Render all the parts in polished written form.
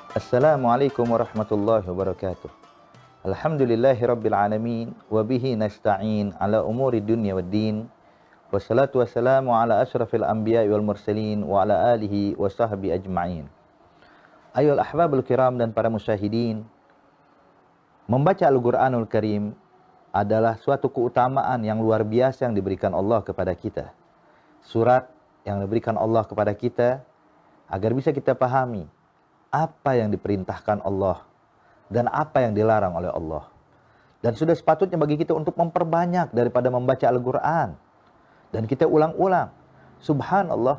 Assalamualaikum warahmatullahi wabarakatuh. Alhamdulillahi rabbil alamin wa bihi nasta'in ala umuri dunya waddin. Wassalatu wassalamu ala asyrafil anbiya'i wal mursalin wa ala alihi wa sahbihi ajma'in. Ayyuhal ahbabul kiram dan para musyahidin, membaca Al-Qur'anul Karim adalah suatu keutamaan yang luar biasa yang diberikan Allah kepada kita. Surat yang diberikan Allah kepada kita agar bisa kita pahami apa yang diperintahkan Allah dan apa yang dilarang oleh Allah. Dan sudah sepatutnya bagi kita untuk memperbanyak daripada membaca Al-Quran. Dan kita ulang-ulang. Subhanallah,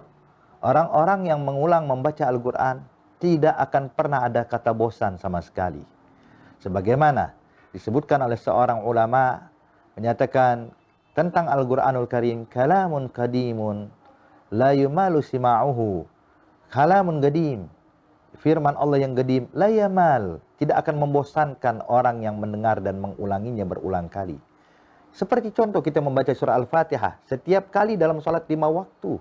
orang-orang yang mengulang membaca Al-Quran tidak akan pernah ada kata bosan sama sekali. Sebagaimana disebutkan oleh seorang ulama menyatakan tentang Al-Quranul Karim, kalamun qadimun la yumalu sima'uhu. Kalamun qadim, firman Allah yang qadim, la yamal, tidak akan membosankan orang yang mendengar dan mengulanginya berulang kali. Seperti contoh kita membaca surah Al-Fatihah setiap kali dalam salat 5 waktu.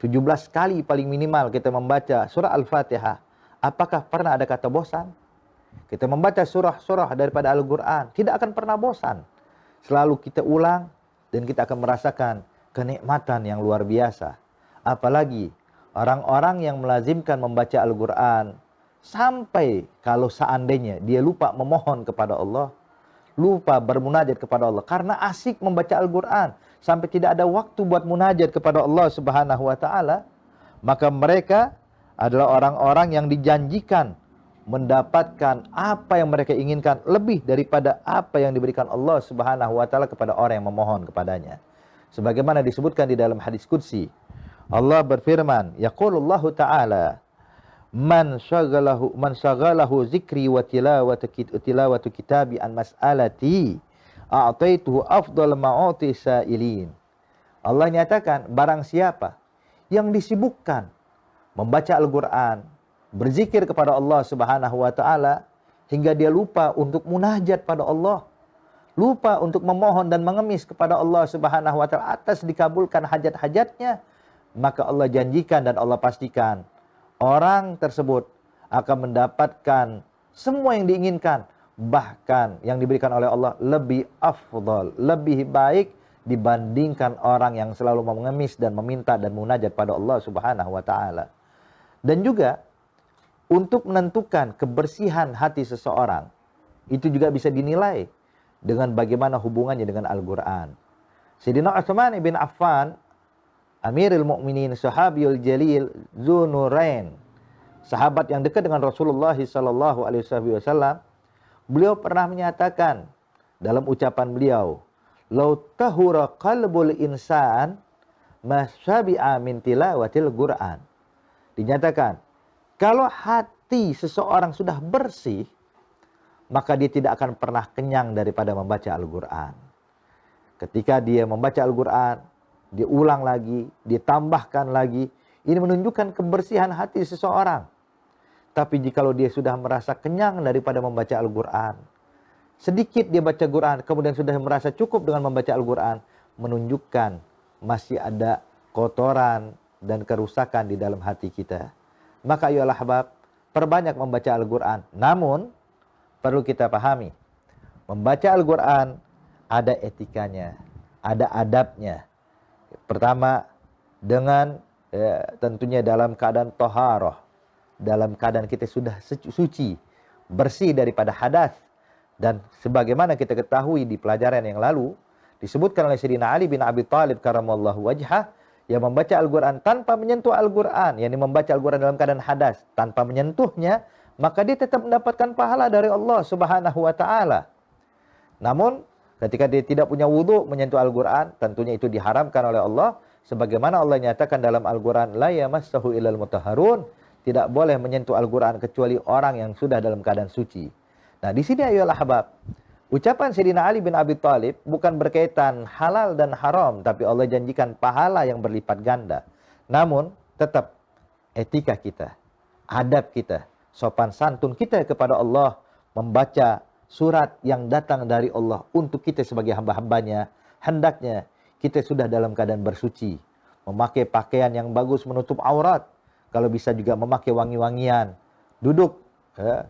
17 kali paling minimal kita membaca surah Al-Fatihah. Apakah pernah ada kata bosan? Kita membaca surah-surah daripada Al-Quran tidak akan pernah bosan. Selalu kita ulang dan kita akan merasakan kenikmatan yang luar biasa. Apalagi orang-orang yang melazimkan membaca Al-Quran sampai kalau seandainya dia lupa memohon kepada Allah, lupa bermunajat kepada Allah karena asik membaca Al-Quran sampai tidak ada waktu buat munajat kepada Allah Subhanahu wa taala, maka mereka adalah orang-orang yang dijanjikan mendapatkan apa yang mereka inginkan lebih daripada apa yang diberikan Allah Subhanahu wa taala kepada orang yang memohon kepadanya. Sebagaimana disebutkan di dalam hadis qudsi, Allah berfirman, yaqulullahu ta'ala, man syaghalahu zikri wa tilawatu kitabi an mas'alati a'taituhu afdal ma'uti sa'ilin. Allah nyatakan, barang siapa yang disibukkan membaca Al-Quran, berzikir kepada Allah Subhanahu wa taala hingga dia lupa untuk munajat pada Allah, lupa untuk memohon dan mengemis kepada Allah Subhanahu wa taala atas dikabulkan hajat-hajatnya, maka Allah janjikan dan Allah pastikan orang tersebut akan mendapatkan semua yang diinginkan, bahkan yang diberikan oleh Allah lebih afdal, lebih baik dibandingkan orang yang selalu mengemis dan meminta dan munajat pada Allah Subhanahu wa taala. Dan juga untuk menentukan kebersihan hati seseorang, itu juga bisa dinilai dengan bagaimana hubungannya dengan Al-Quran. Sayyidina Utsman bin Affan, Amirul Mukminin, Sahabiyul Jalil, Dzunurain, sahabat yang dekat dengan Rasulullah sallallahu alaihi wasallam, beliau pernah menyatakan dalam ucapan beliau, "Lau tahura qalbul insan masyabi'a min tilawatil Qur'an." Dinyatakan, kalau hati seseorang sudah bersih, maka dia tidak akan pernah kenyang daripada membaca Al-Quran. Ketika dia membaca Al-Quran, dia ulang lagi, ditambahkan lagi. Ini menunjukkan kebersihan hati seseorang. Tapi jikalau dia sudah merasa kenyang daripada membaca Al-Quran, sedikit dia baca Quran, kemudian sudah merasa cukup dengan membaca Al-Quran, menunjukkan masih ada kotoran dan kerusakan di dalam hati kita. Maka ayolah ahbab, perbanyak membaca Al-Quran. Namun, perlu kita pahami, membaca Al-Quran ada etikanya, ada adabnya. Pertama, dengan tentunya dalam keadaan toharoh, dalam keadaan kita sudah suci, bersih daripada hadas. Dan sebagaimana kita ketahui di pelajaran yang lalu, disebutkan oleh Sayyidina Ali bin Abi Thalib karamallahu wajhah, yang membaca Al-Quran tanpa menyentuh Al-Quran, yakni membaca Al-Quran dalam keadaan hadas, tanpa menyentuhnya, maka dia tetap mendapatkan pahala dari Allah Subhanahu wa ta'ala. Namun, ketika dia tidak punya wudu menyentuh Al-Quran, tentunya itu diharamkan oleh Allah. Sebagaimana Allah nyatakan dalam Al-Quran, la yamassahu illal mutahharun, tidak boleh menyentuh Al-Quran kecuali orang yang sudah dalam keadaan suci. Nah, di sini ayolah ahbab, ucapan Sayyidina Ali bin Abi Thalib bukan berkaitan halal dan haram, tapi Allah janjikan pahala yang berlipat ganda. Namun, tetap etika kita, adab kita, sopan santun kita kepada Allah, membaca surat yang datang dari Allah untuk kita sebagai hamba-hambanya, hendaknya kita sudah dalam keadaan bersuci, memakai pakaian yang bagus menutup aurat, kalau bisa juga memakai wangi-wangian, duduk ya,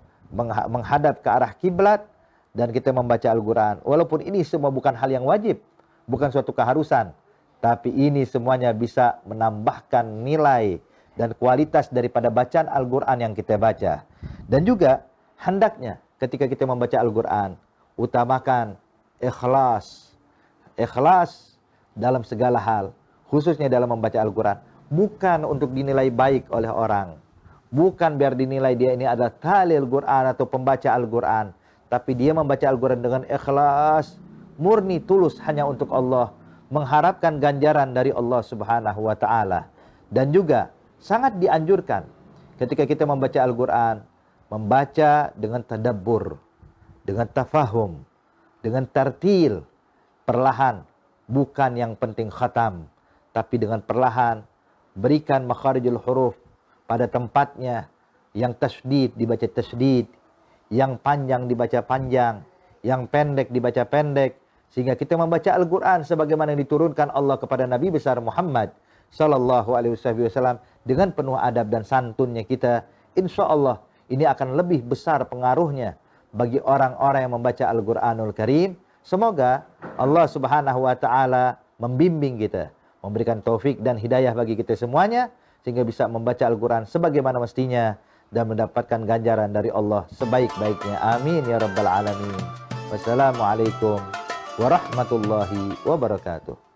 menghadap ke arah kiblat, dan kita membaca Al-Quran. Walaupun ini semua bukan hal yang wajib, bukan suatu keharusan, tapi ini semuanya bisa menambahkan nilai dan kualitas daripada bacaan Al-Quran yang kita baca. Dan juga hendaknya ketika kita membaca Al-Quran, utamakan ikhlas. Ikhlas dalam segala hal, khususnya dalam membaca Al-Quran. Bukan untuk dinilai baik oleh orang, bukan biar dinilai dia ini adalah tali Al-Quran atau pembaca Al-Quran, tapi dia membaca Al-Quran dengan ikhlas, murni, tulus hanya untuk Allah, mengharapkan ganjaran dari Allah Subhanahu wa Ta'ala. Dan juga sangat dianjurkan ketika kita membaca Al-Quran, membaca dengan tadabbur, dengan tafahum, dengan tartil, perlahan, bukan yang penting khatam, tapi dengan perlahan, berikan makharijul huruf pada tempatnya, yang tasydid dibaca tasydid, yang panjang dibaca panjang, yang pendek dibaca pendek, sehingga kita membaca Al-Quran sebagaimana yang diturunkan Allah kepada Nabi besar Muhammad sallallahu alaihi wasallam dengan penuh adab dan santunnya kita. Insya Allah ini akan lebih besar pengaruhnya bagi orang-orang yang membaca Al-Quranul Karim. Semoga Allah Subhanahu wa Ta'ala membimbing kita, memberikan taufik dan hidayah bagi kita semuanya, sehingga bisa membaca Al-Quran sebagaimana mestinya dan mendapatkan ganjaran dari Allah sebaik-baiknya. Amin ya rabbal alamin. Wassalamualaikum warahmatullahi wabarakatuh.